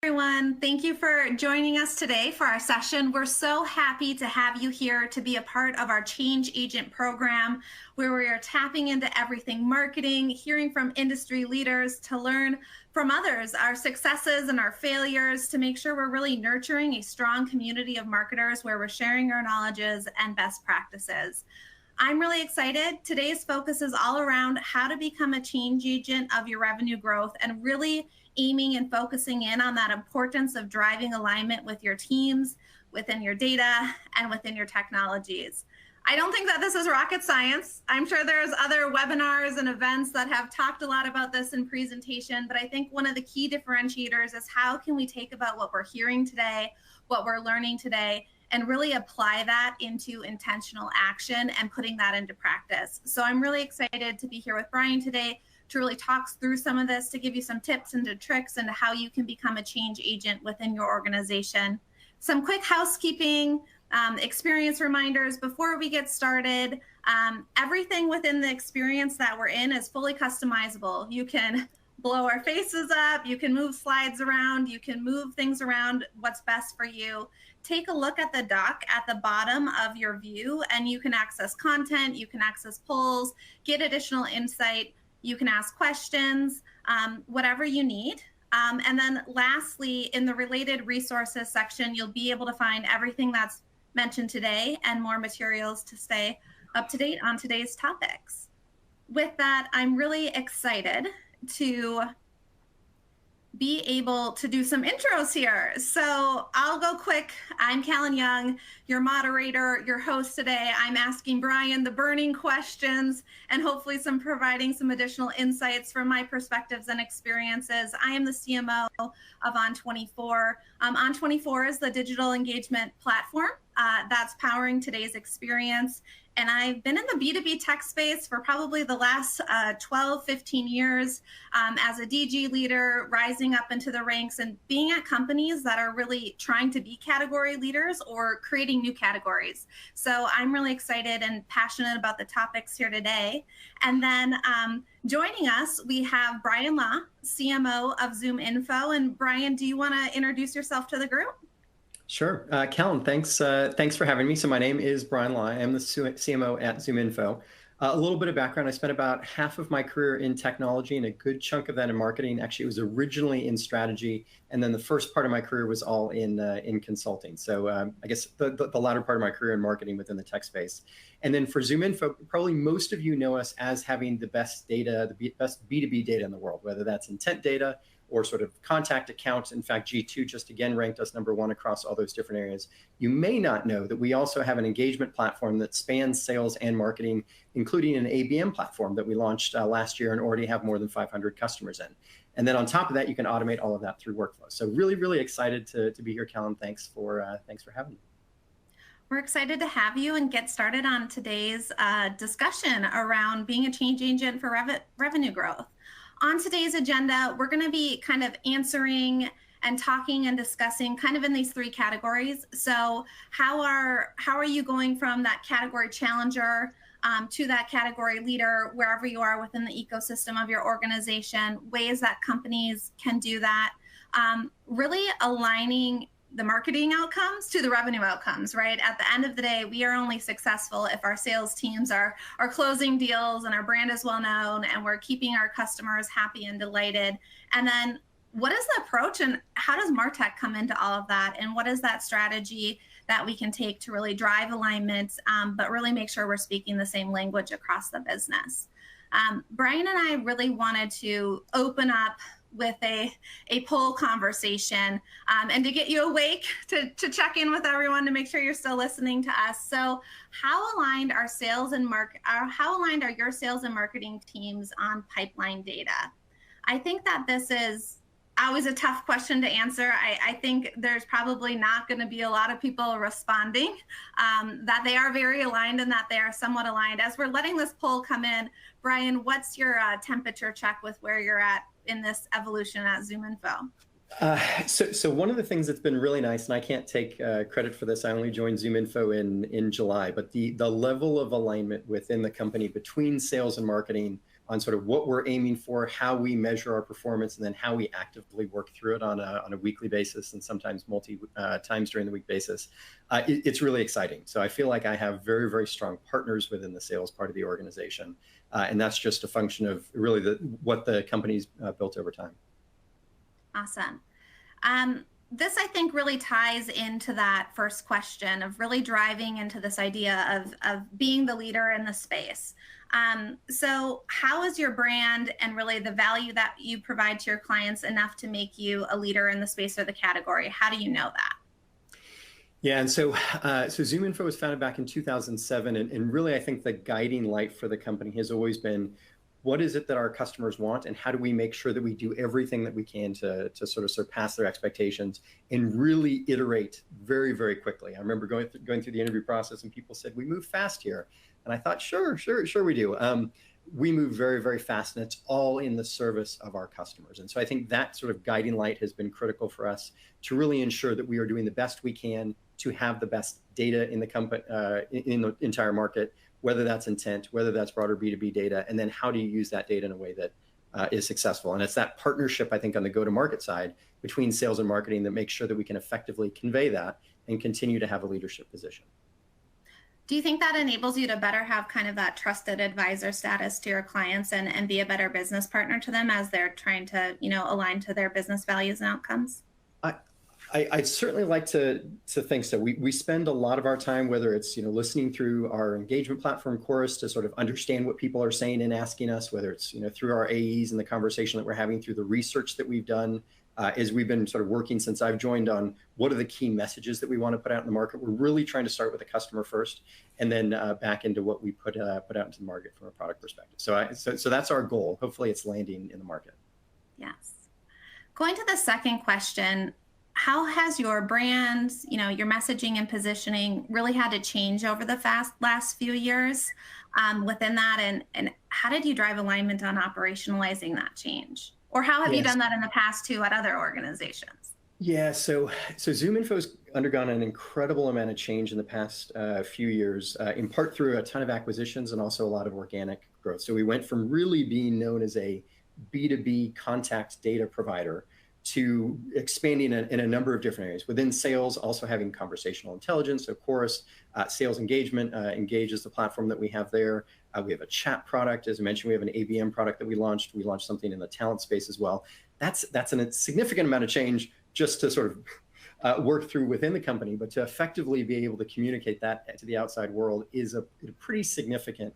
Everyone. Thank you for joining us today for our session. We're so happy to have you here to be a part of our Change Agent program, where we are tapping into everything marketing, hearing from industry leaders to learn from others, our successes and our failures, to make sure we're really nurturing a strong community of marketers where we're sharing our knowledges and best practices. I'm really excited. Today's focus is all around how to become a change agent of your revenue growth and really aiming and focusing in on that importance of driving alignment with your teams, within your data, and within your technologies. I don't think that this is rocket science. I'm sure there's other webinars and events that have talked a lot about this in presentation, but I think one of the key differentiators is how can we take about what we're hearing today, what we're learning today, and really apply that into intentional action and putting that into practice. So I'm really excited to be here with Bryan today to really talk through some of this, to give you some tips and tricks into how you can become a change agent within your organization. Some quick housekeeping, experience reminders before we get started. Everything within the experience that we're in is fully customizable. You can blow our faces up, you can move slides around, you can move things around what's best for you. Take a look at the doc at the bottom of your view, and you can access content, you can access polls, get additional insight, you can ask questions, whatever you need. And then lastly, in the related resources section, you'll be able to find everything that's mentioned today and more materials to stay up to date on today's topics. With that, I'm really excited to be able to do some intros here. So I'll go quick. I'm Callan Young, your moderator, your host today. I'm asking Bryan the burning questions and hopefully providing some additional insights from my perspectives and experiences. I am the CMO of On24. On24 is the digital engagement platform that's powering today's experience. And I've been in the B2B tech space for probably the last 12, 15 years as a DG leader, rising up into the ranks and being at companies that are really trying to be category leaders or creating new categories. So I'm really excited and passionate about the topics here today. And then joining us, we have Bryan Law, CMO of ZoomInfo. And Bryan, do you want to introduce yourself to the group? Sure. Callan, thanks for having me. So my name is Bryan Law. I'm the CMO at ZoomInfo. A little bit of background. I spent about half of my career in technology and a good chunk of that in marketing. Actually, it was originally in strategy, and then the first part of my career was all in consulting. So I guess the latter part of my career in marketing within the tech space. And then for ZoomInfo, probably most of you know us as having the best data, the best B2B data in the world, whether that's intent data or sort of contact accounts. In fact, G2 just again ranked us #1 across all those different areas. You may not know that we also have an engagement platform that spans sales and marketing, including an ABM platform that we launched last year and already have more than 500 customers in. And then on top of that, you can automate all of that through workflow. So really, really excited to be here, Callan. Thanks for having me. We're excited to have you and get started on today's discussion around being a change agent for revenue growth. On today's agenda, we're going to be kind of answering and talking and discussing kind of in these three categories. So how are you going from that category challenger to that category leader, wherever you are within the ecosystem of your organization, ways that companies can do that, really aligning the marketing outcomes to the revenue outcomes, right? At the end of the day, we are only successful if our sales teams are closing deals and our brand is well known and we're keeping our customers happy and delighted. And then what is the approach and how does MarTech come into all of that? And what is that strategy that we can take to really drive alignment, but really make sure we're speaking the same language across the business? Bryan and I really wanted to open up with a poll conversation and to get you awake to check in with everyone to make sure you're still listening to us. So how aligned are your sales and marketing teams on pipeline data? I think that this is always a tough question to answer. I think there's probably not going to be a lot of people responding that they are very aligned and that they are somewhat aligned. As we're letting this poll come in, Bryan, what's your temperature check with where you're at in this evolution at ZoomInfo? So one of the things that's been really nice, and I can't take credit for this, I only joined ZoomInfo in July, but the level of alignment within the company between sales and marketing on sort of what we're aiming for, how we measure our performance, and then how we actively work through it on a weekly basis and sometimes multi times during the week basis. It's really exciting. So I feel like I have very, very strong partners within the sales part of the organization. And that's just a function of really what the company's built over time. Awesome. This, I think, really ties into that first question of really driving into this idea of being the leader in the space. So how is your brand and really the value that you provide to your clients enough to make you a leader in the space or the category? How do you know that? Yeah, and so ZoomInfo was founded back in 2007, and really I think the guiding light for the company has always been, what is it that our customers want, and how do we make sure that we do everything that we can to sort of surpass their expectations and really iterate very, very quickly. I remember going through the interview process and people said, we move fast here. And I thought, sure we do. We move very, very fast, and it's all in the service of our customers. And so I think that sort of guiding light has been critical for us to really ensure that we are doing the best we can to have the best data in the company, in the entire market, whether that's intent, whether that's broader B2B data, and then how do you use that data in a way that is successful. And it's that partnership, I think, on the go-to-market side between sales and marketing that makes sure that we can effectively convey that and continue to have a leadership position. Do you think that enables you to better have kind of that trusted advisor status to your clients and be a better business partner to them as they're trying to, align to their business values and outcomes? I'd certainly like to think so. We spend a lot of our time, whether it's listening through our engagement platform Chorus to sort of understand what people are saying and asking us, whether it's through our AEs and the conversation that we're having, through the research that we've done as we've been sort of working since I've joined on what are the key messages that we want to put out in the market. We're really trying to start with the customer first, and then back into what we put out into the market from a product perspective. So that's our goal. Hopefully, it's landing in the market. Yes. Going to the second question. How has your brand, your messaging and positioning really had to change over the last few years within that? And how did you drive alignment on operationalizing that change? Or how have you done that in the past too at other organizations? Yeah, so ZoomInfo has undergone an incredible amount of change in the past few years, in part through a ton of acquisitions and also a lot of organic growth. So we went from really being known as a B2B contact data provider to expanding in a number of different areas. Within sales, also having conversational intelligence, of course, sales engagement. Engage is the platform that we have there. We have a chat product. As I mentioned, we have an ABM product that we launched. We launched something in the talent space as well. That's a significant amount of change just to sort of work through within the company, but to effectively be able to communicate that to the outside world is a pretty significant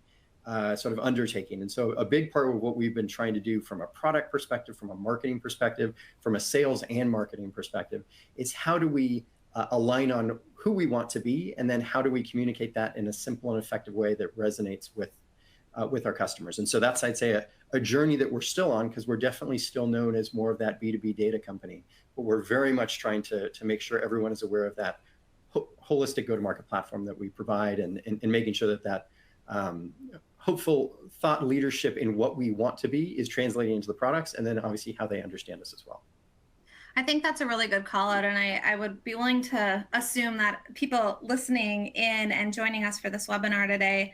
sort of undertaking. And so a big part of what we've been trying to do from a product perspective, from a marketing perspective, from a sales and marketing perspective, is how do we align on who we want to be, and then how do we communicate that in a simple and effective way that resonates with our customers. And so that's, I'd say, a journey that we're still on, because we're definitely still known as more of that B2B data company, but we're very much trying to make sure everyone is aware of that holistic go-to-market platform that we provide, and making sure that hopeful thought leadership in what we want to be is translating into the products, and then obviously how they understand us as well. I think that's a really good call out, and I would be willing to assume that people listening in and joining us for this webinar today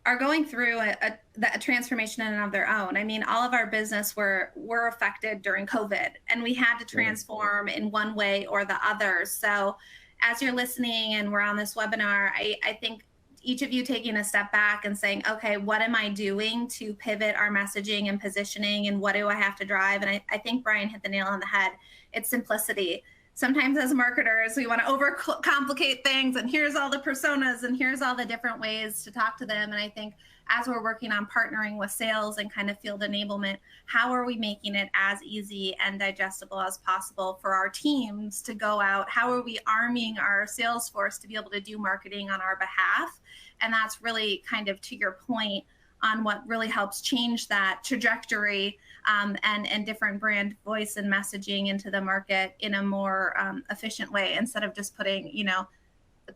are going through a transformation in and of their own. I mean, all of our business were affected during COVID, and we had to transform in one way or the other. So as you're listening and we're on this webinar, I think each of you taking a step back and saying, okay, what am I doing to pivot our messaging and positioning, and what do I have to drive? And I think Bryan hit the nail on the head. It's simplicity. Sometimes as marketers, we want to overcomplicate things, and here's all the personas, and here's all the different ways to talk to them. And I think as we're working on partnering with sales and kind of field enablement, how are we making it as easy and digestible as possible for our teams to go out? How are we arming our sales force to be able to do marketing on our behalf? And that's really kind of to your point on what really helps change that trajectory and different brand voice and messaging into the market in a more efficient way, instead of just putting,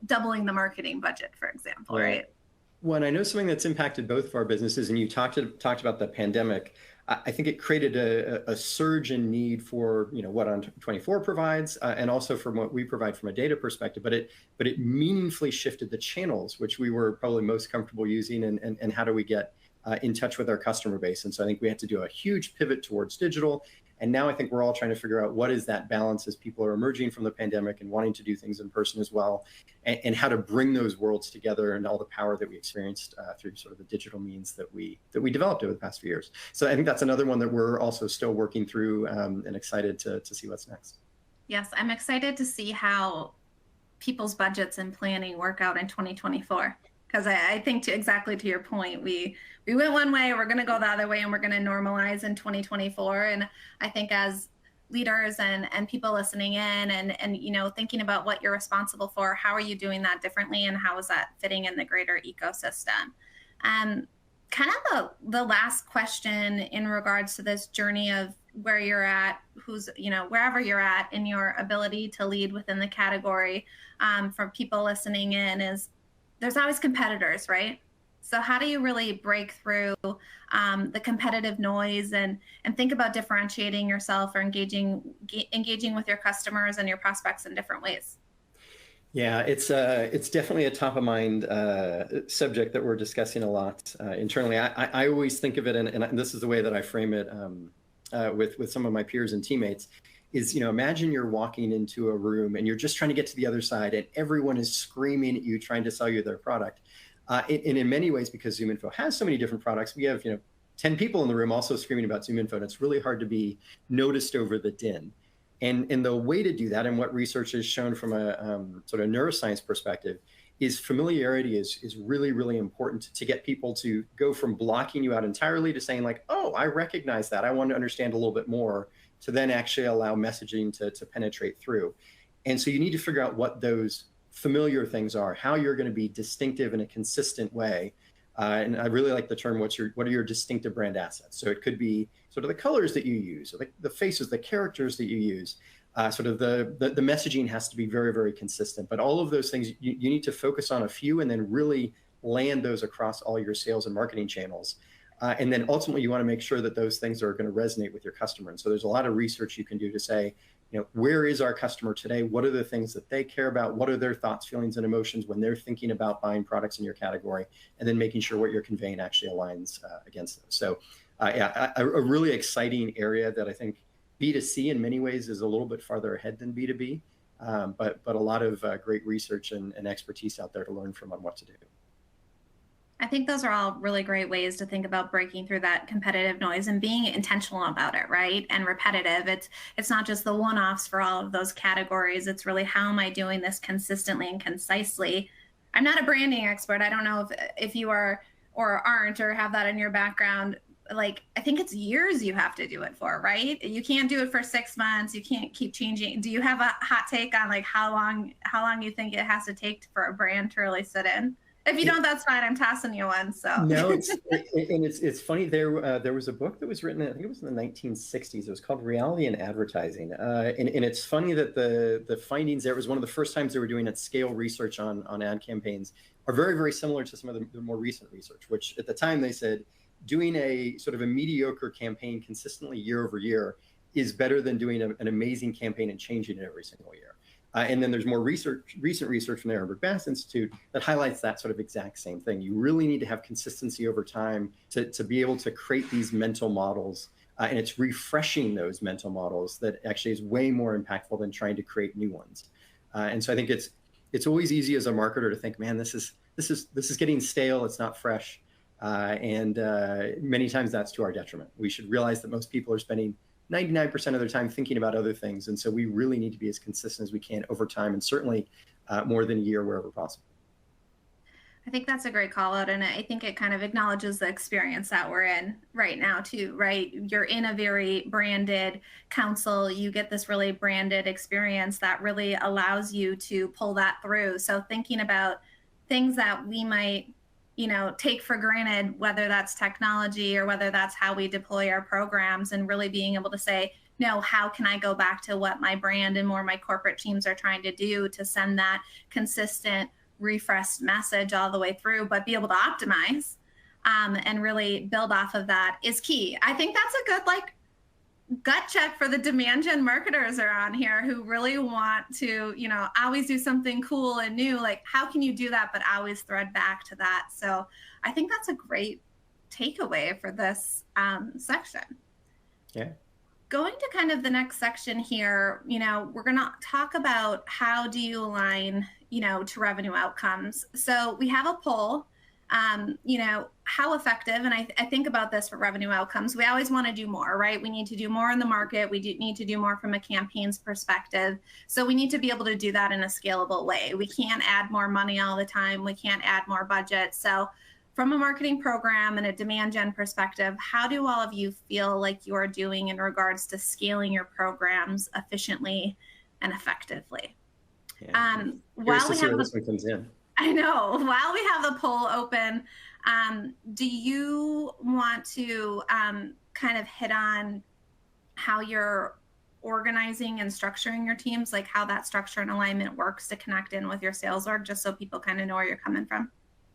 doubling the marketing budget, for example, right? Well, I know something that's impacted both of our businesses, and you talked about the pandemic. I think it created a surge in need for what On24 provides, and also from what we provide from a data perspective. But it meaningfully shifted the channels which we were probably most comfortable using, and how do we get in touch with our customer base. And so I think we had to do a huge pivot towards digital. And now I think we're all trying to figure out what is that balance as people are emerging from the pandemic and wanting to do things in person as well, and how to bring those worlds together and all the power that we experienced through sort of the digital means that we developed over the past few years. So I think that's another one that we're also still working through, and excited to see what's next. Yes, I'm excited to see how people's budgets and planning work out in 2024. Because I think exactly to your point, we went one way, we're going to go the other way, and we're going to normalize in 2024. And I think as leaders and people listening in and thinking about what you're responsible for, how are you doing that differently, and how is that fitting in the greater ecosystem? Kind of the last question in regards to this journey of where you're at, wherever you're at in your ability to lead within the category, for people listening in, is there's always competitors, right? So how do you really break through the competitive noise and think about differentiating yourself or engaging with your customers and your prospects in different ways? Yeah, it's definitely a top of mind subject that we're discussing a lot internally. I always think of it, and this is the way that I frame it with some of my peers and teammates, is, imagine you're walking into a room and you're just trying to get to the other side, and everyone is screaming at you, trying to sell you their product. And in many ways, because ZoomInfo has so many different products, we have 10 people in the room also screaming about ZoomInfo, and it's really hard to be noticed over the din. And the way to do that, and what research has shown from a sort of neuroscience perspective, is familiarity is really, really important to get people to go from blocking you out entirely to saying like, oh, I recognize that, I want to understand a little bit more, to then actually allow messaging to penetrate through. And so you need to figure out what those familiar things are, how you're going to be distinctive in a consistent way. And I really like the term, what are your distinctive brand assets? So it could be sort of the colors that you use, or the faces, the characters that you use. Sort of the messaging has to be very, very consistent. But all of those things, you need to focus on a few and then really land those across all your sales and marketing channels. And then ultimately, you want to make sure that those things are going to resonate with your customer. And so there's a lot of research you can do to say, where is our customer today? What are the things that they care about? What are their thoughts, feelings, and emotions when they're thinking about buying products in your category? And then making sure what you're conveying actually aligns against those. So yeah, a really exciting area that I think B2C in many ways is a little bit farther ahead than B2B, but a lot of great research and expertise out there to learn from on what to do. I think those are all really great ways to think about breaking through that competitive noise and being intentional about it, right? And repetitive. It's not just the one-offs for all of those categories. It's really, how am I doing this consistently and concisely? I'm not a branding expert. I don't know if you are or aren't, or have that in your background. Like, I think it's years you have to do it for, right? You can't do it for 6 months. You can't keep changing. Do you have a hot take on like how long you think it has to take for a brand to really sit in? If you don't, that's fine. I'm tossing you one. So no, it's funny. There was a book that was written, I think it was in the 1960s. It was called Reality in Advertising, and it's funny that the findings there, was one of the first times they were doing at scale research on ad campaigns, are very, very similar to some of the more recent research. Which at the time they said, doing a sort of a mediocre campaign consistently year over year is better than doing an amazing campaign and changing it every single year. And then there's more recent research from the Herbert Bass Institute that highlights that sort of exact same thing. You really need to have consistency over time to be able to create these mental models. And it's refreshing those mental models that actually is way more impactful than trying to create new ones. And so I think it's always easy as a marketer to think, man, this is getting stale. It's not fresh. And many times that's to our detriment. We should realize that most people are spending 99% of their time thinking about other things. And so we really need to be as consistent as we can over time, and certainly more than a year wherever possible. I think that's a great call out. And I think it kind of acknowledges the experience that we're in right now too, right? You're in a very branded council. You get this really branded experience that really allows you to pull that through. So thinking about things that we might take for granted, whether that's technology or whether that's how we deploy our programs, and really being able to say, no, how can I go back to what my brand and more my corporate teams are trying to do to send that consistent, refreshed message all the way through, but be able to optimize and really build off of that is key. I think that's a good gut check for the demand gen marketers around here who really want to, always do something cool and new. Like, how can you do that, but always thread back to that? So I think that's a great takeaway for this section. Yeah. Going to kind of the next section here, we're going to talk about how do you align, to revenue outcomes. So we have a poll, how effective, and I think about this for revenue outcomes. We always want to do more, right? We need to do more in the market. We need to do more from a campaigns perspective. So we need to be able to do that in a scalable way. We can't add more money all the time. We can't add more budget. So from a marketing program and a demand gen perspective, how do all of you feel like you're doing in regards to scaling your programs efficiently and effectively? Yeah. Curious to see where this one comes in. I know. While we have the poll open, do you want to kind of hit on how you're organizing and structuring your teams, like how that structure and alignment works to connect in with your sales org, just so people kind of know where you're coming from?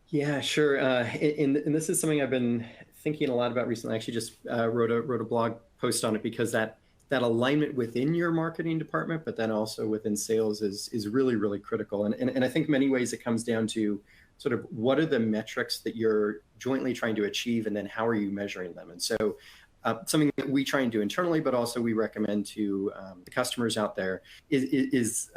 Yeah, sure. And this is something I've been thinking a lot about recently. I actually just wrote a blog post on it, because that alignment within your marketing department, but then also within sales is really, really critical. And I think in many ways it comes down to sort of what are the metrics that you're jointly trying to achieve, and then how are you measuring them? And so something that we try and do internally, but also we recommend to the customers out there is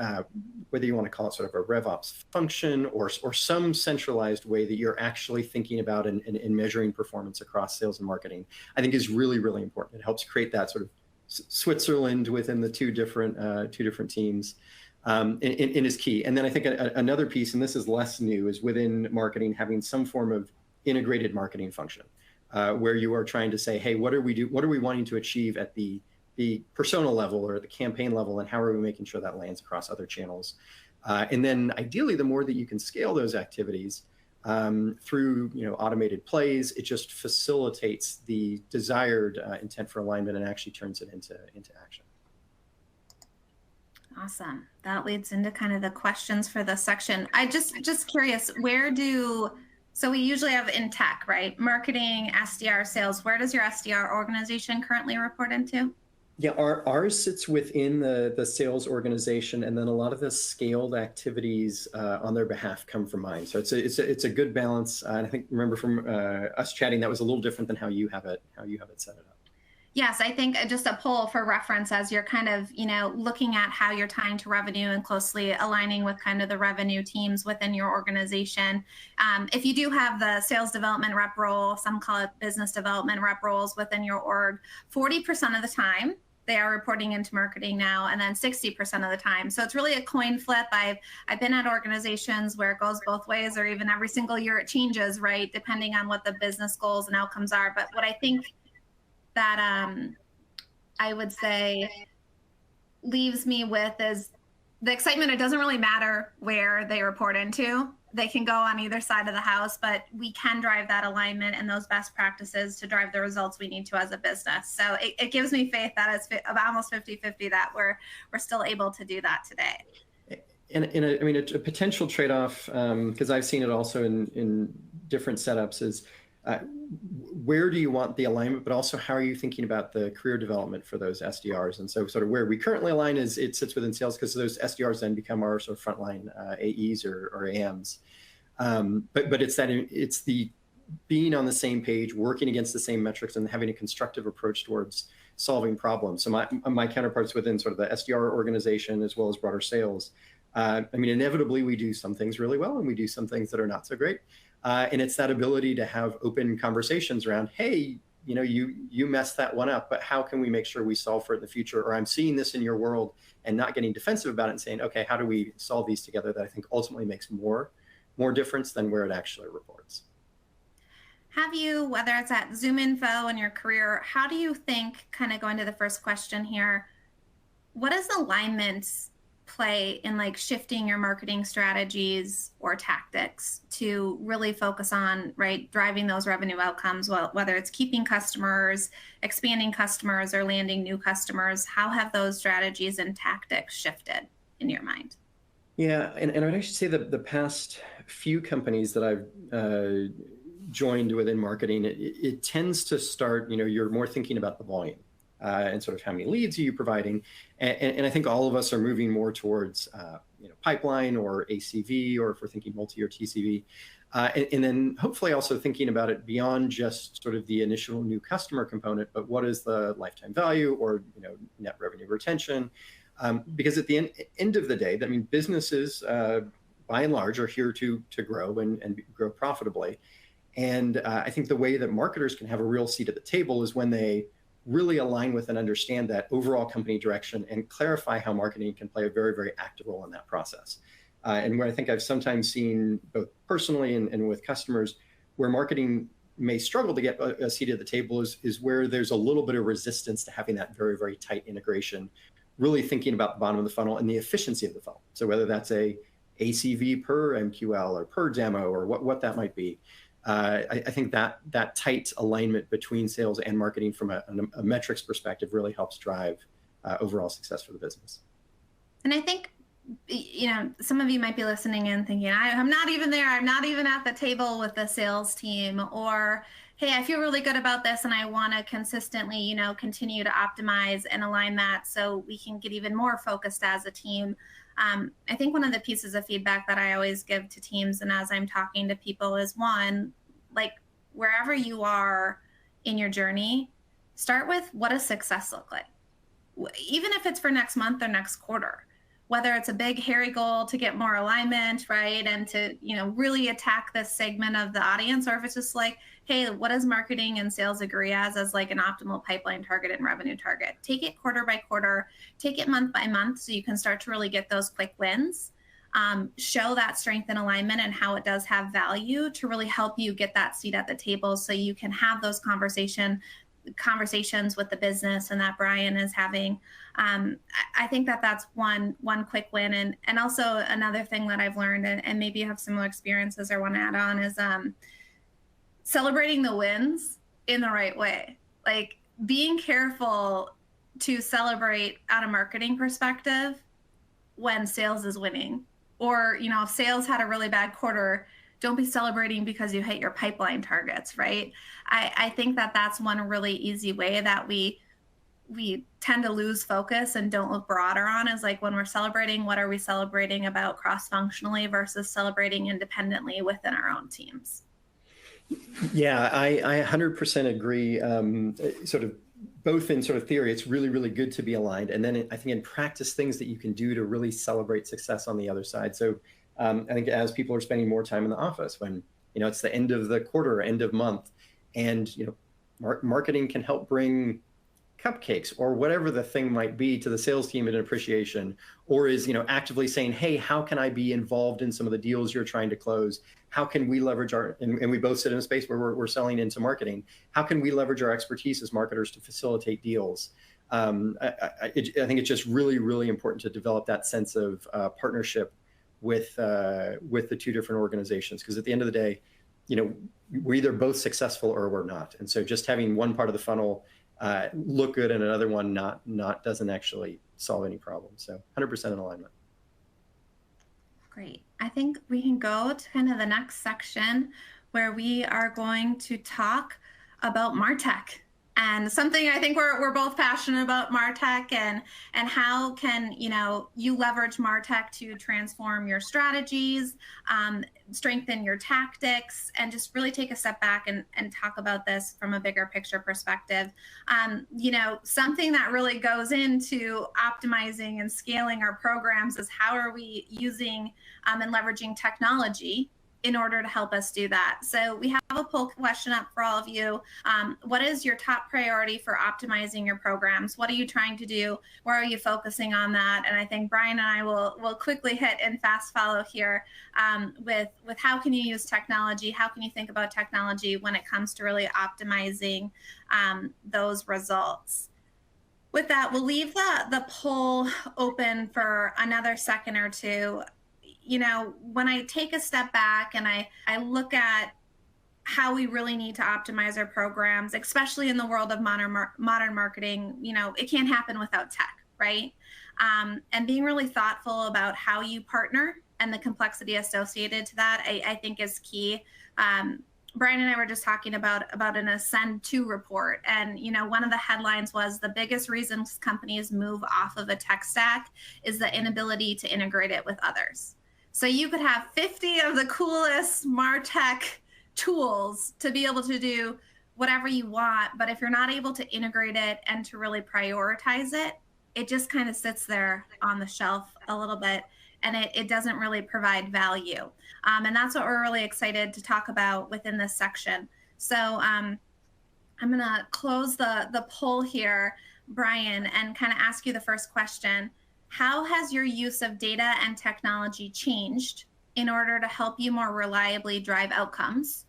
whether you want to call it sort of a RevOps function or some centralized way that you're actually thinking about and measuring performance across sales and marketing, I think is really, really important. It helps create that sort of Switzerland within the two different teams. And is key. And then I think another piece, and this is less new, is within marketing having some form of integrated marketing function, where you are trying to say, hey, what are we wanting to achieve at the persona level or the campaign level, and how are we making sure that lands across other channels? And then ideally, the more that you can scale those activities through automated plays, it just facilitates the desired intent for alignment and actually turns it into action. Awesome. That leads into kind of the questions for this section. I just curious, so we usually have in tech, right? Marketing, SDR, sales. Where does your SDR organization currently report into? Yeah, ours sits within the sales organization, and then a lot of the scaled activities on their behalf come from mine. So it's a good balance. And I think, remember from us chatting, that was a little different than how you have it set it up. Yes, I think just a poll for reference as you're kind of, looking at how you're tying to revenue and closely aligning with kind of the revenue teams within your organization. If you do have the sales development rep role, some call it business development rep roles within your org, 40% of the time they are reporting into marketing now, and then 60% of the time. So it's really a coin flip. I've been at organizations where it goes both ways, or even every single year it changes, right, depending on what the business goals and outcomes are. But what I think that I would say leaves me with is the excitement. It doesn't really matter where they report into. They can go on either side of the house, but we can drive that alignment and those best practices to drive the results we need to as a business. So it gives me faith that it's almost 50-50 that we're still able to do that today. And I mean, a potential trade-off, because I've seen it also in different setups, is where do you want the alignment, but also how are you thinking about the career development for those SDRs? And so sort of where we currently align is it sits within sales, because those SDRs then become our sort of frontline AEs or AMs. But it's the being on the same page, working against the same metrics, and having a constructive approach towards solving problems. So my counterparts within sort of the SDR organization, as well as broader sales, I mean, inevitably we do some things really well, and we do some things that are not so great. And it's that ability to have open conversations around, hey, you messed that one up, but how can we make sure we solve for it in the future? Or I'm seeing this in your world, and not getting defensive about it and saying, okay, how do we solve these together? That I think ultimately makes more difference than where it actually reports. Have you, whether it's at ZoomInfo in your career, how do you think, kind of going to the first question here, what does alignment play in like shifting your marketing strategies or tactics to really focus on, right, driving those revenue outcomes, whether it's keeping customers, expanding customers, or landing new customers? How have those strategies and tactics shifted in your mind? Yeah, and I'd actually say that the past few companies that I've joined within marketing, it tends to start, you're more thinking about the volume. and sort of how many leads are you providing. And I think all of us are moving more towards pipeline or ACV, or if we're thinking multi-year TCV. And then hopefully also thinking about it beyond just sort of the initial new customer component, but what is the lifetime value or net revenue retention? Because at the end of the day, I mean, businesses by and large are here to grow and grow profitably. And I think the way that marketers can have a real seat at the table is when they really align with and understand that overall company direction and clarify how marketing can play a very, very active role in that process. And where I think I've sometimes seen, both personally and with customers, where marketing may struggle to get a seat at the table is where there's a little bit of resistance to having that very, very tight integration, really thinking about the bottom of the funnel and the efficiency of the funnel. So whether that's a ACV per MQL or per demo or what that might be, I think that tight alignment between sales and marketing from a metrics perspective really helps drive overall success for the business. And I think, some of you might be listening and thinking, I'm not even there. I'm not even at the table with the sales team. Or, hey, I feel really good about this and I want to consistently, continue to optimize and align that so we can get even more focused as a team. I think one of the pieces of feedback that I always give to teams and as I'm talking to people is, one, like wherever you are in your journey, start with what does success look like? Even if it's for next month or next quarter, whether it's a big hairy goal to get more alignment, right? And to, really attack this segment of the audience, or if it's just like, hey, what does marketing and sales agree as like an optimal pipeline target and revenue target? Take it quarter by quarter, take it month by month so you can start to really get those quick wins. Show that strength and alignment and how it does have value to really help you get that seat at the table so you can have those conversations with the business and that Bryan is having. I think that's one quick win. And also another thing that I've learned, and maybe you have similar experiences or want to add on, is celebrating the wins in the right way. Like being careful to celebrate out of marketing perspective when sales is winning. Or, if sales had a really bad quarter, don't be celebrating because you hit your pipeline targets, right? I think that's one really easy way that we tend to lose focus and don't look broader on, is like when we're celebrating, what are we celebrating about cross-functionally versus celebrating independently within our own teams? Yeah, I 100% agree. Sort of both in sort of theory, it's really, really good to be aligned. And then I think in practice, things that you can do to really celebrate success on the other side. So I think as people are spending more time in the office, when it's the end of the quarter, end of month, and marketing can help bring cupcakes or whatever the thing might be to the sales team in appreciation, or is actively saying, hey, how can I be involved in some of the deals you're trying to close? How can we leverage and we both sit in a space where we're selling into marketing. How can we leverage our expertise as marketers to facilitate deals? I think it's just really, really important to develop that sense of partnership with the two different organizations, because at the end of the day, we're either both successful or we're not. And so just having one part of the funnel look good and another one not doesn't actually solve any problems. So 100% in alignment. Great. I think we can go to kind of the next section where we are going to talk about MarTech. And something I think we're both passionate about, MarTech, and how can you leverage MarTech to transform your strategies, strengthen your tactics, and just really take a step back and talk about this from a bigger picture perspective. Something that really goes into optimizing and scaling our programs is how are we using and leveraging technology in order to help us do that. So we have a poll question up for all of you. What is your top priority for optimizing your programs? What are you trying to do? Where are you focusing on that? And I think Bryan and I will quickly hit and fast follow here with how can you use technology? How can you think about technology when it comes to really optimizing those results? With that, we'll leave the poll open for another second or two. When I take a step back and I look at how we really need to optimize our programs, especially in the world of modern marketing, it can't happen without tech, right? And being really thoughtful about how you partner and the complexity associated to that, I think is key. Bryan and I were just talking about an Ascend 2 report, and one of the headlines was the biggest reasons companies move off of a tech stack is the inability to integrate it with others. So you could have 50 of the coolest MarTech tools to be able to do whatever you want, but if you're not able to integrate it and to really prioritize it, it just kind of sits there on the shelf a little bit, and it doesn't really provide value. And that's what we're really excited to talk about within this section. So I'm going to close the poll here, Bryan, and kind of ask you the first question. How has your use of data and technology changed in order to help you more reliably drive outcomes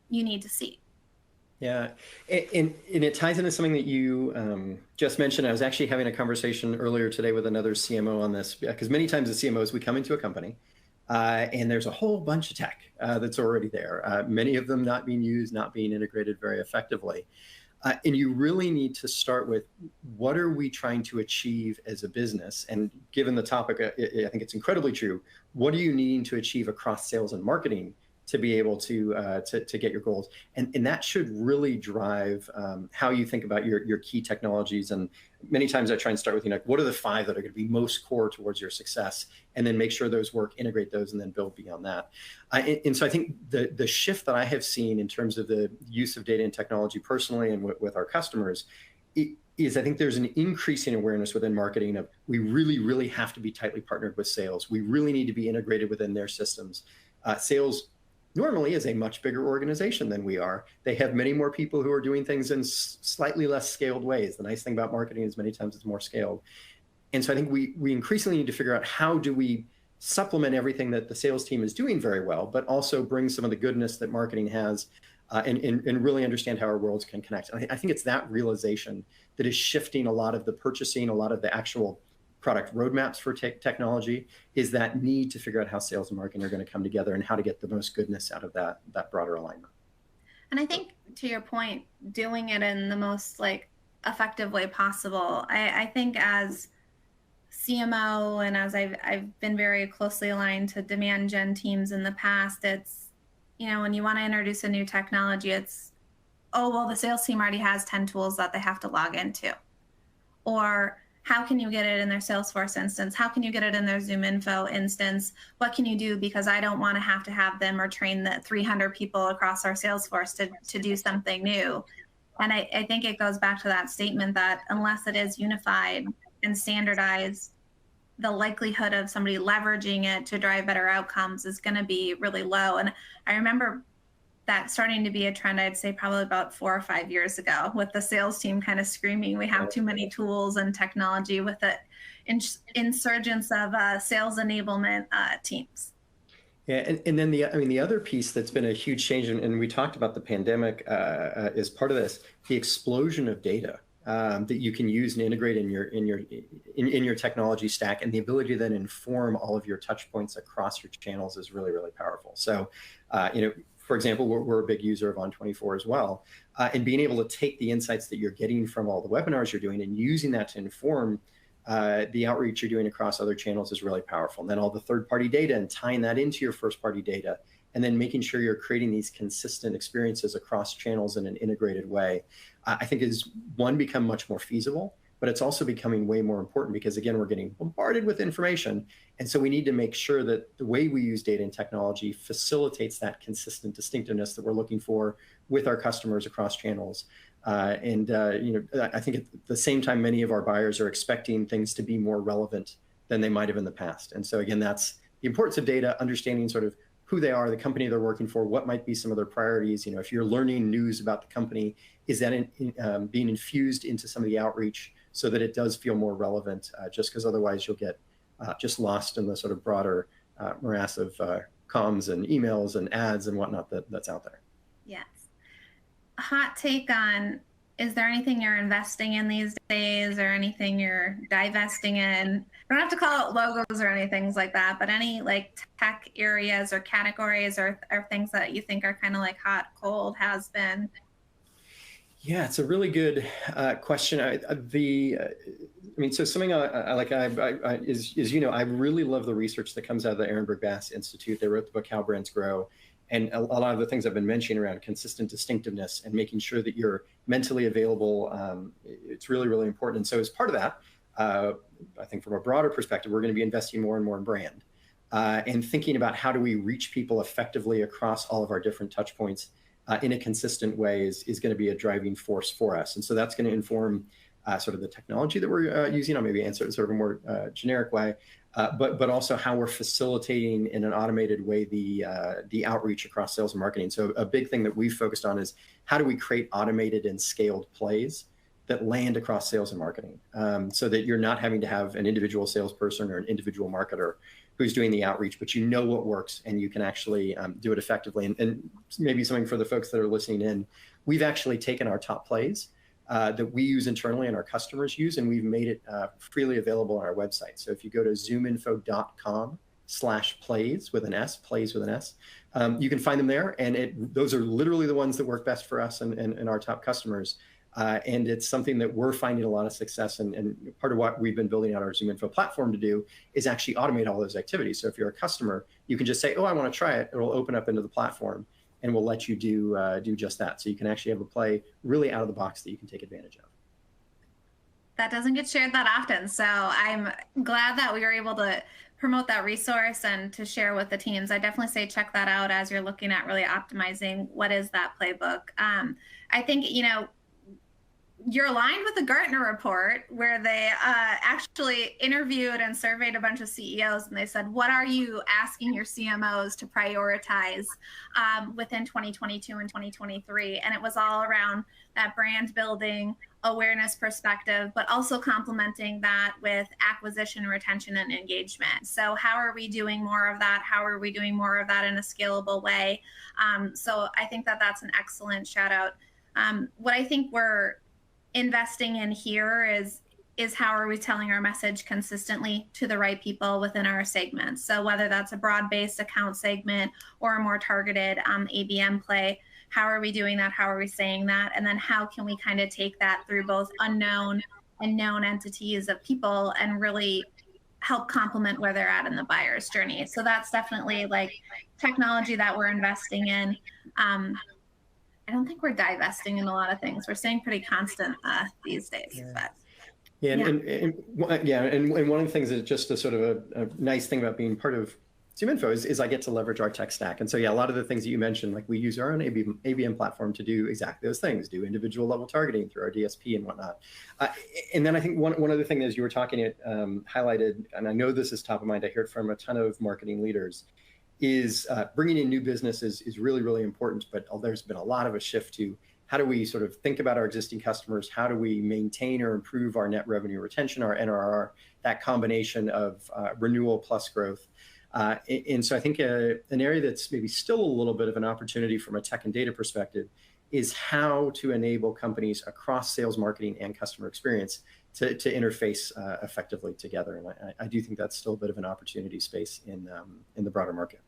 you need to see? Yeah, and it ties into something that you just mentioned. I was actually having a conversation earlier today with another CMO on this, because many times as CMOs, we come into a company and there's a whole bunch of tech that's already there, many of them not being used, not being integrated very effectively. And you really need to start with, what are we trying to achieve as a business? And given the topic, I think it's incredibly true. What are you needing to achieve across sales and marketing to be able to get your goals? And that should really drive how you think about your key technologies. And many times I try and start with, what are the 5 that are going to be most core towards your success? And then make sure those work, integrate those, and then build beyond that. And so I think the shift that I have seen in terms of the use of data and technology personally and with our customers is, I think there's an increasing awareness within marketing of, we really, really have to be tightly partnered with sales. We really need to be integrated within their systems. Sales normally is a much bigger organization than we are. They have many more people who are doing things in slightly less scaled ways. The nice thing about marketing is many times it's more scaled. And so I think we increasingly need to figure out, how do we supplement everything that the sales team is doing very well, but also bring some of the goodness that marketing has, and really understand how our worlds can connect. And I think it's that realization that is shifting a lot of the purchasing, a lot of the actual product roadmaps for technology, is that need to figure out how sales and marketing are going to come together and how to get the most goodness out of that broader alignment. And I think, to your point, doing it in the most effective way possible. I think as CMO, and as I've been very closely aligned to demand gen teams in the past, it's, when you want to introduce a new technology, it's, oh, well, the sales team already has 10 tools that they have to log into. Or, how can you get it in their Salesforce instance? How can you get it in their ZoomInfo instance? What can you do? Because I don't want to have them or train the 300 people across our Salesforce to do something new. And I think it goes back to that statement that unless it is unified and standardized, the likelihood of somebody leveraging it to drive better outcomes is going to be really low. And I remember that starting to be a trend, I'd say probably about 4 or 5 years ago, with the sales team kind of screaming, we have too many tools and technology, with the insurgence of sales enablement teams. Yeah, and then the other piece that's been a huge change, and we talked about the pandemic as part of this, the explosion of data that you can use and integrate in your technology stack, and the ability to then inform all of your touch points across your channels is really, really powerful. So, for example, we're a big user of On24 as well, and being able to take the insights that you're getting from all the webinars you're doing and using that to inform the outreach you're doing across other channels is really powerful. And then all the third-party data and tying that into your first-party data, and then making sure you're creating these consistent experiences across channels in an integrated way, I think is, one, become much more feasible, but it's also becoming way more important, because again, we're getting bombarded with information. And so we need to make sure that the way we use data and technology facilitates that consistent distinctiveness that we're looking for with our customers across channels. I think at the same time, many of our buyers are expecting things to be more relevant than they might have in the past. And so again, that's the importance of data, understanding sort of who they are, the company they're working for, what might be some of their priorities. If you're learning news about the company, is that being infused into some of the outreach so that it does feel more relevant, just because otherwise you'll get just lost in the sort of broader morass of comms and emails and ads and whatnot that's out there. Yes. Hot take on, is there anything you're investing in these days, or anything you're divesting in? You don't have to call it logos or anything like that, but any tech areas or categories or things that you think are kind of hot, cold, has been? Yeah, it's a really good question. So something I like is I really love the research that comes out of the Ehrenberg Bass Institute. They wrote the book How Brands Grow, And a lot of the things I've been mentioning around consistent distinctiveness and making sure that you're mentally available, it's really, really important. And so as part of that, I think from a broader perspective, we're going to be investing more and more in brand and thinking about how do we reach people effectively across all of our different touch points in a consistent way is going to be a driving force for us. And so that's going to inform sort of the technology that we're using. I'll maybe answer it in sort of a more generic way, but also how we're facilitating in an automated way the outreach across sales and marketing. So a big thing that we've focused on is how do we create automated and scaled plays that land across sales and marketing, so that you're not having to have an individual salesperson or an individual marketer who's doing the outreach, but you know what works and you can actually do it effectively. And maybe something for the folks that are listening in, we've actually taken our top plays that we use internally and our customers use, and we've made it freely available on our website. So if you go to zoominfo.com/plays with an S, plays with an S, you can find them there. And those are literally the ones that work best for us and our top customers. And it's something that we're finding a lot of success in. And part of what we've been building out our ZoomInfo platform to do is actually automate all those activities. So if you're a customer, you can just say, oh, I want to try it. It'll open up into the platform and we'll let you do just that. So you can actually have a play really out of the box that you can take advantage of. That doesn't get shared that often. So I'm glad that we were able to promote that resource and to share with the teams. I definitely say check that out as you're looking at really optimizing what is that playbook. I think, you're aligned with the Gartner report where they actually interviewed and surveyed a bunch of CEOs, and they said, what are you asking your CMOs to prioritize within 2022 and 2023? And it was all around that brand building, awareness perspective, but also complementing that with acquisition, retention, and engagement. So how are we doing more of that? How are we doing more of that in a scalable way? So I think that that's an excellent shout out. What I think we're investing in here is how are we telling our message consistently to the right people within our segments. So whether that's a broad-based account segment or a more targeted ABM play, how are we doing that? How are we saying that? And then how can we kind of take that through both unknown and known entities of people and really help complement where they're at in the buyer's journey. So that's definitely like technology that we're investing in. I don't think we're divesting in a lot of things. We're staying pretty constant these days. Yeah. But and one of the things that just a sort of a nice thing about being part of ZoomInfo is I get to leverage our tech stack. And so, yeah, a lot of the things that you mentioned, like we use our own ABM platform to do exactly those things, do individual level targeting through our DSP and whatnot. And then I think one other thing as you were talking, it highlighted, and I know this is top of mind, I hear it from a ton of marketing leaders, is bringing in new business is really, really important, but there's been a lot of a shift to how do we sort of think about our existing customers? How do we maintain or improve our net revenue retention, our NRR, that combination of renewal plus growth? And so I think an area that's maybe still a little bit of an opportunity from a tech and data perspective is how to enable companies across sales, marketing, and customer experience to interface effectively together. And I do think that's still a bit of an opportunity space in the broader market.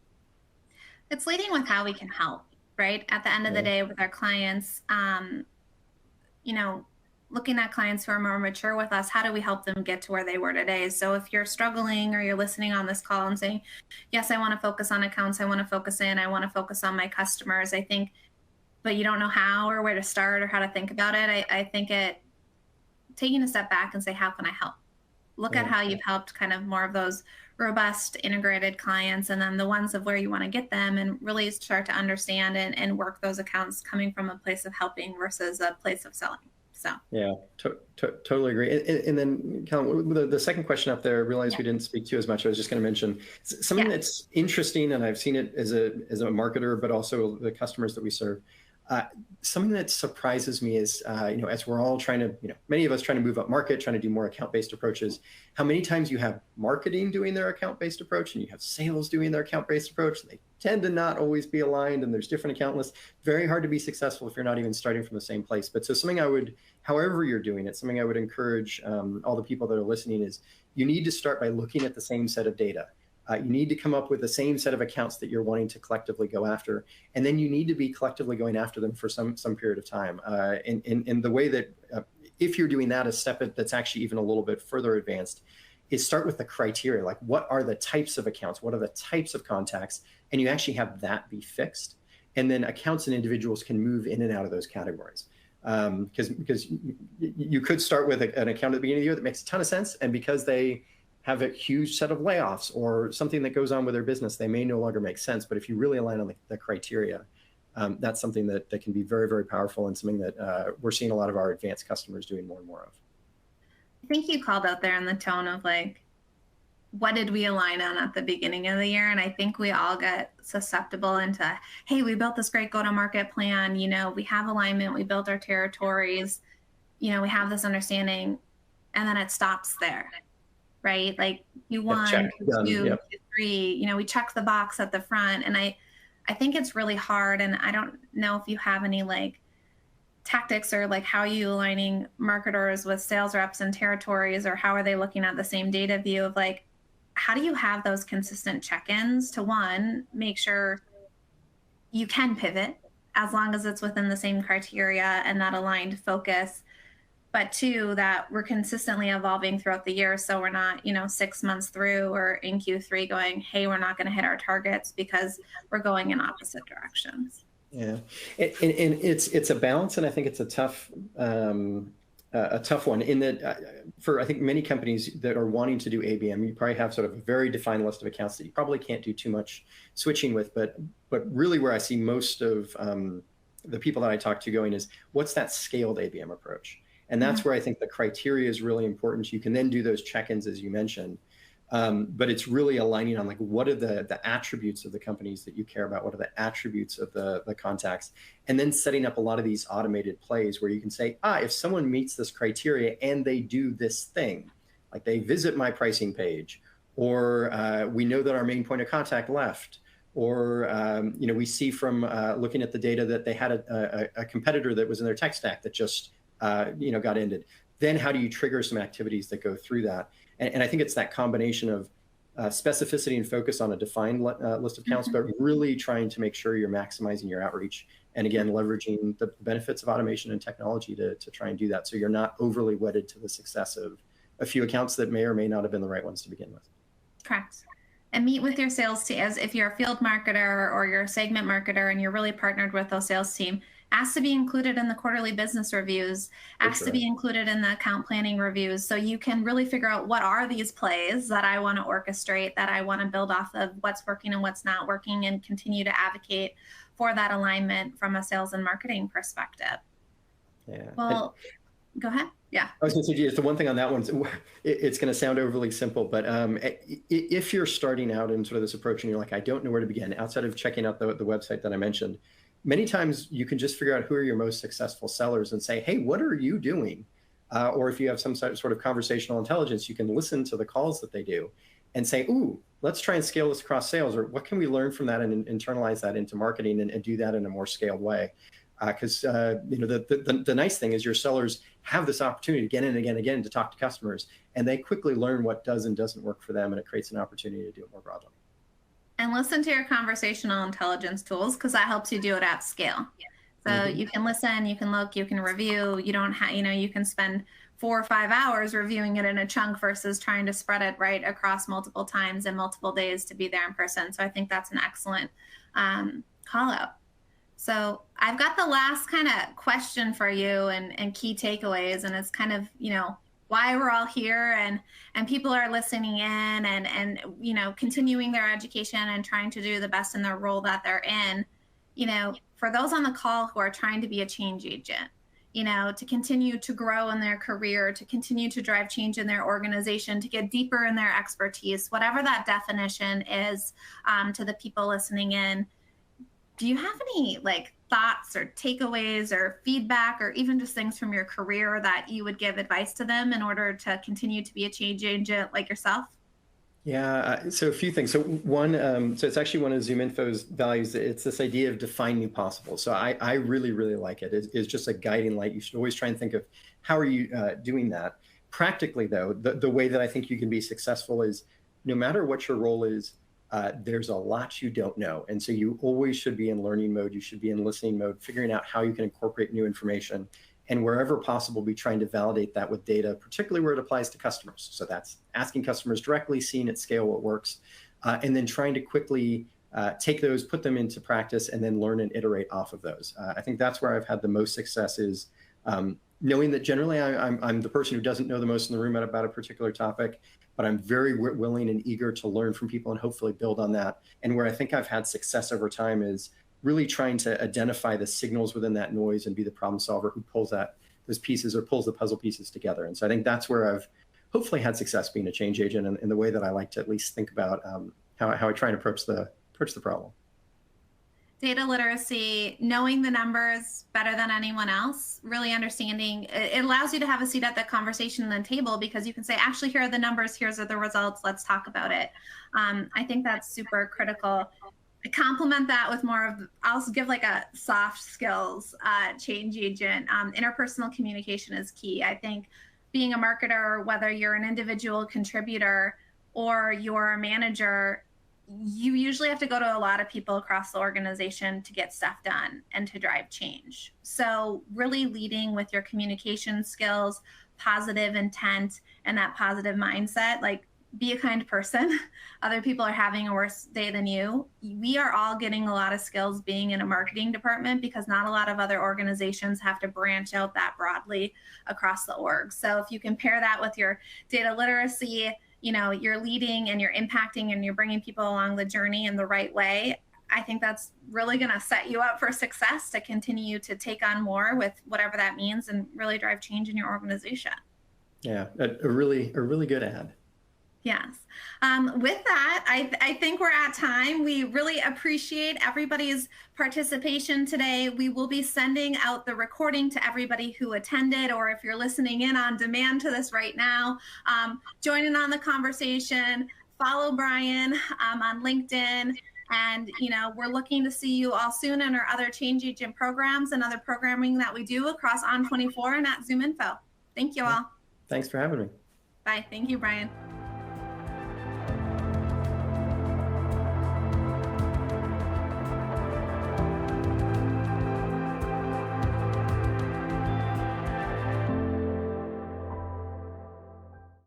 It's leading with how we can help, right? At the end of the day with our clients, looking at clients who are more mature with us, how do we help them get to where they were today? So if you're struggling or you're listening on this call and saying, yes, I want to focus on accounts, I want to focus on my customers, I think, but you don't know how or where to start or how to think about it, I think taking a step back and say, how can I help? Look at how you've helped kind of more of those robust integrated clients, and then the ones of where you want to get them, and really start to understand and work those accounts coming from a place of helping versus a place of selling. So yeah, totally agree. And then Callan, the second question up there, I realized we didn't speak to as much. I was just going to mention something that's interesting, and I've seen it as a marketer, but also the customers that we serve. Something that surprises me is, as we're all trying to, many of us trying to move up market, trying to do more account-based approaches, how many times you have marketing doing their account-based approach and you have sales doing their account-based approach. They tend to not always be aligned, and there's different account lists. Very hard to be successful if you're not even starting from the same place. But so something however you're doing it, something I would encourage all the people that are listening is you need to start by looking at the same set of data. You need to come up with the same set of accounts that you're wanting to collectively go after. And then you need to be collectively going after them for some period of time. And the way that, if you're doing that, a step that's actually even a little bit further advanced is start with the criteria, like what are the types of accounts, what are the types of contacts, and you actually have that be fixed. And then accounts and individuals can move in and out of those categories. Because you could start with an account at the beginning of the year that makes a ton of sense, and because they have a huge set of layoffs or something that goes on with their business, they may no longer make sense. But if you really align on the criteria, that's something that can be very, very powerful, and something that we're seeing a lot of our advanced customers doing more and more of. I think you called out there in the tone of like, what did we align on at the beginning of the year? And I think we all get susceptible into, hey, we built this great go-to-market plan. We have alignment, we built our territories, we have this understanding, and then it stops there, right? Like Q1, Check. Q2, Yep. Q3, we check the box at the front. And I think it's really hard. And I don't know if you have any like tactics or like how are you aligning marketers with sales reps and territories, or how are they looking at the same data view of like, how do you have those consistent check-ins to, one, make sure you can pivot as long as it's within the same criteria and that aligned focus, but two, that we're consistently evolving throughout the year, so we're not 6 months through or in Q3 going, hey, we're not going to hit our targets because we're going in opposite directions. Yeah, and it's a balance, and I think it's a tough one in that for I think many companies that are wanting to do ABM, you probably have sort of a very defined list of accounts that you probably can't do too much switching with. But really, where I see most of the people that I talk to going is, what's that scaled ABM approach? And that's where I think the criteria is really important. You can then do those check-ins, as you mentioned. But it's really aligning on like, what are the attributes of the companies that you care about? What are the attributes of the contacts? And then setting up a lot of these automated plays where you can say, if someone meets this criteria and they do this thing, like they visit my pricing page, or we know that our main point of contact left, or we see from looking at the data that they had a competitor that was in their tech stack that just got ended. Then how do you trigger some activities that go through that? And I think it's that combination of specificity and focus on a defined list of accounts, but really trying to make sure you're maximizing your outreach. And again, leveraging the benefits of automation and technology to try and do that, so you're not overly wedded to the success of a few accounts that may or may not have been the right ones to begin with. Correct. And meet with your sales team. As if you're a field marketer or you're a segment marketer and you're really partnered with those sales team, ask to be included in the quarterly business reviews, ask to be included in the account planning reviews, so you can really figure out what are these plays that I want to orchestrate, that I want to build off of, what's working and what's not working, and continue to advocate for that alignment from a sales and marketing perspective. Yeah. Well, go ahead. Yeah. I was going to say, just the one thing on that one, it's going to sound overly simple, but if you're starting out in sort of this approach and you're like, I don't know where to begin, outside of checking out the website that I mentioned, many times you can just figure out who are your most successful sellers and say, hey, what are you doing? Or if you have some sort of conversational intelligence, you can listen to the calls that they do and say, ooh, let's try and scale this across sales, or what can we learn from that and internalize that into marketing and do that in a more scaled way? Because the nice thing is your sellers have this opportunity again and again and again to talk to customers, and they quickly learn what does and doesn't work for them, and it creates an opportunity to do it more broadly. And listen to your conversational intelligence tools, because that helps you do it at scale. So you can listen, you can look, you can review. You don't have, you can spend 4 or 5 hours reviewing it in a chunk versus trying to spread it right across multiple times and multiple days to be there in person. So I think that's an excellent call out. So I've got the last kind of question for you and key takeaways, and it's kind of, why we're all here and people are listening in and continuing their education and trying to do the best in their role that they're in. For those on the call who are trying to be a change agent, to continue to grow in their career, to continue to drive change in their organization, to get deeper in their expertise, whatever that definition is, to the people listening in, do you have any thoughts or takeaways or feedback, or even just things from your career that you would give advice to them in order to continue to be a change agent like yourself? Yeah, so a few things. So one, so it's actually one of ZoomInfo's values. It's this idea of define new possible. So I really, really like it. It's just a guiding light. You should always try and think of how are you doing that. Practically, though, the way that I think you can be successful is no matter what your role is, there's a lot you don't know. And so you always should be in learning mode. You should be in listening mode, figuring out how you can incorporate new information and wherever possible, be trying to validate that with data, particularly where it applies to customers. So that's asking customers directly, seeing at scale what works, and then trying to quickly take those, put them into practice, and then learn and iterate off of those. I think that's where I've had the most success is knowing that generally I'm the person who doesn't know the most in the room about a particular topic, but I'm very willing and eager to learn from people and hopefully build on that. And where I think I've had success over time is really trying to identify the signals within that noise and be the problem solver who pulls those pieces or pulls the puzzle pieces together. And so I think that's where I've hopefully had success being a change agent, and in the way that I like to at least think about how I try and approach the problem. Data literacy, knowing the numbers better than anyone else, really understanding, it allows you to have a seat at the conversation and the table, because you can say, actually, here are the numbers, here's are the results, let's talk about it. I think that's super critical. I complement that with more of, I'll also give like a soft skills change agent. Interpersonal communication is key. I think being a marketer, whether you're an individual contributor or you're a manager, you usually have to go to a lot of people across the organization to get stuff done and to drive change. So really leading with your communication skills, positive intent, and that positive mindset, like be a kind person. Other people are having a worse day than you. We are all getting a lot of skills being in a marketing department, because not a lot of other organizations have to branch out that broadly across the org. So if you compare that with your data literacy, you're leading and you're impacting and you're bringing people along the journey in the right way, I think that's really going to set you up for success to continue to take on more with whatever that means and really drive change in your organization. Yeah, a really good ad. Yes. With that, I think we're at time. We really appreciate everybody's participation today. We will be sending out the recording to everybody who attended, or if you're listening in on demand to this right now, join in on the conversation, follow Bryan on LinkedIn. And, we're looking to see you all soon in our other change agent programs and other programming that we do across On24 and at ZoomInfo. Thank you all. Thanks for having me. Bye. Thank you, Bryan.